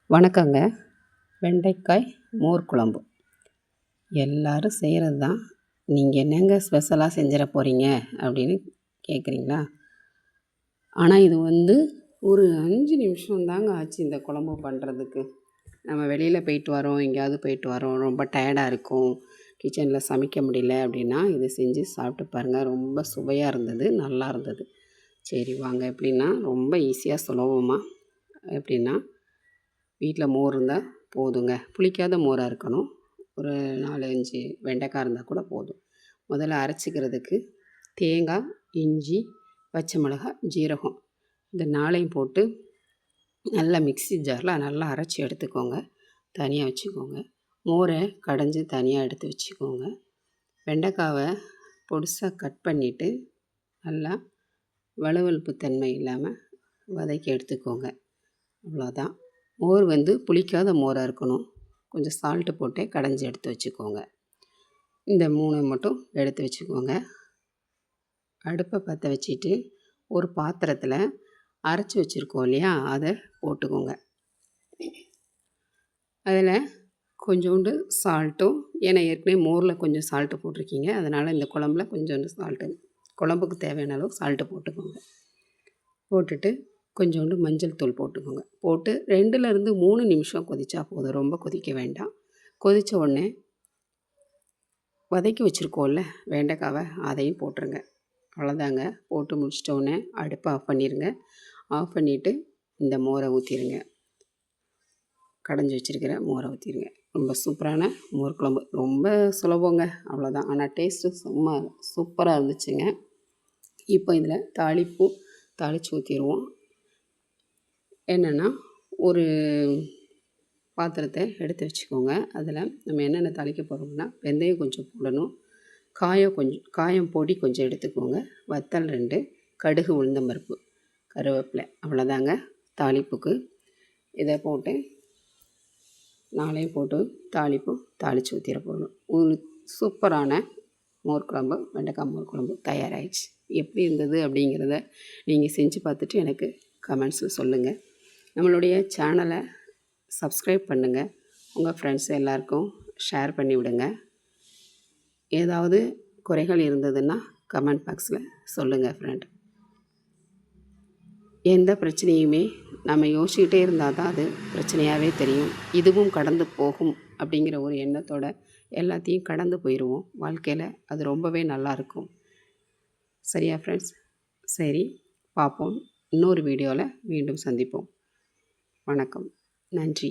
வணக்கங்க. வெண்டைக்காய் மோர் குழம்பு எல்லோரும் செய்கிறது தான். நீங்கள் என்னங்க ஸ்பெஷலாக செஞ்சிட போகிறீங்க அப்படின்னு கேட்குறீங்களா? ஆனால் இது ஒரு 5 நிமிஷம் தாங்க ஆச்சு இந்த குழம்பு பண்ணுறதுக்கு. நம்ம வெளியில் போயிட்டு வரோம், எங்கேயாவது போயிட்டு வரோம், ரொம்ப டயர்டாக இருக்கும், கிச்சனில் சமைக்க முடியல அப்படின்னா இதை செஞ்சு சாப்பிட்டு பாருங்கள். ரொம்ப சுவையாக இருந்தது, நல்லா இருந்தது. சரி வாங்க, எப்படின்னா ரொம்ப ஈஸியாக சுலபமாக எப்படின்னா, வீட்டில் மோர் இருந்தால் போதுங்க. புளிக்காத மோராக இருக்கணும். ஒரு 4, 5 வெண்டைக்காய் இருந்தால் கூட போதும். முதல்ல அரைச்சிக்கிறதுக்கு தேங்காய், இஞ்சி, பச்சை மிளகாய், ஜீரகம் இந்த 4ஐயும் போட்டு நல்லா மிக்ஸி ஜாரில் நல்லா அரைச்சி எடுத்துக்கோங்க. தனியாக வச்சுக்கோங்க. மோரை கடைஞ்சி தனியாக எடுத்து வச்சுக்கோங்க. வெண்டைக்காவை பொடிசாக கட் பண்ணிவிட்டு நல்லா வழுவழுப்பு தன்மை இல்லாமல் வதக்கி எடுத்துக்கோங்க. அவ்வளோதான். மோர் புளிக்காத மோராக இருக்கணும். கொஞ்சம் சால்ட்டு போட்டே கடைஞ்சி எடுத்து வச்சுக்கோங்க. இந்த 3 மட்டும் எடுத்து வச்சுக்கோங்க. அடுப்பை பற்ற வச்சுட்டு ஒரு பாத்திரத்தில் அரைச்சி வச்சுருக்கோம் இல்லையா, அதை போட்டுக்கோங்க. அதில் கொஞ்சோண்டு சால்ட்டும், ஏன்னா ஏற்கனவே மோரில் கொஞ்சம் சால்ட்டு போட்டிருக்கீங்க, அதனால் இந்த குழம்புல கொஞ்சோண்டு சால்ட்டு, குழம்புக்கு தேவையான அளவு சால்ட்டு போட்டுக்கோங்க. போட்டுட்டு கொஞ்சோண்டு மஞ்சள் தூள் போட்டுக்கோங்க. போட்டு 2லேருந்து 3 நிமிஷம் கொதிச்சா போதும், ரொம்ப கொதிக்க வேண்டாம். கொதித்த உடனே வதக்கி வச்சுருக்கோம்ல வெண்டைக்காவை, அதையும் போட்டுருங்க. அவ்வளோதாங்க. போட்டு முடிச்சிட்டோடனே அடுப்பை ஆஃப் பண்ணிடுங்க. ஆஃப் பண்ணிவிட்டு இந்த மோரை ஊற்றிடுங்க. கடைஞ்சி வச்சுருக்கிற மோரை ஊற்றிடுங்க. ரொம்ப சூப்பரான மோர் குழம்பு, ரொம்ப சுலபங்க, அவ்வளோதான். ஆனால் டேஸ்ட்டு சும்மா சூப்பராக இருந்துச்சுங்க. இப்போ இதில் தாளித்து ஊற்றிடுவோம். என்னென்னா, ஒரு பாத்திரத்தை எடுத்து வச்சுக்கோங்க. அதில் நம்ம என்னென்ன தாளிக்க போகிறோம்னா, வெந்தயம் கொஞ்சம் போடணும், காயம் பொடி கொஞ்சம் எடுத்துக்கோங்க, வத்தல் 2, கடுகு, உளுந்தம்பருப்பு, கருவேப்பிலை, அவ்வளோதாங்க தாளிப்புக்கு. இதை போட்டு 4ஐயும் போட்டு தாளித்து ஊற்றிட போகணும். ஒரு சூப்பரான மோர் குழம்பு, வெண்டைக்காய் மோர் குழம்பு தயாராகிடுச்சு. எப்படி இருந்தது அப்படிங்கிறத நீங்கள் செஞ்சு பார்த்துட்டு எனக்கு கமெண்ட்ஸில் சொல்லுங்கள். நம்மளுடைய சேனலை சப்ஸ்கிரைப் பண்ணுங்கள். உங்கள் ஃப்ரெண்ட்ஸ் எல்லாருக்கும் ஷேர் பண்ணி விடுங்க. ஏதாவது குறைகள் இருந்ததுன்னா கமெண்ட் பாக்ஸில் சொல்லுங்கள் ஃப்ரெண்ட். எந்த பிரச்சனையுமே நம்ம யோசிச்சுக்கிட்டே இருந்தால் தான் அது பிரச்சனையாகவே தெரியும். இதுவும் கடந்து போகும் அப்படிங்கிற ஒரு எண்ணத்தோட எல்லாத்தையும் கடந்து போயிடுவோம். வாழ்க்கையில் அது ரொம்பவே நல்லாயிருக்கும். சரியா ஃப்ரெண்ட்ஸ்? சரி, பார்ப்போம். இன்னொரு வீடியோவில் மீண்டும் சந்திப்போம். வணக்கம். நன்றி.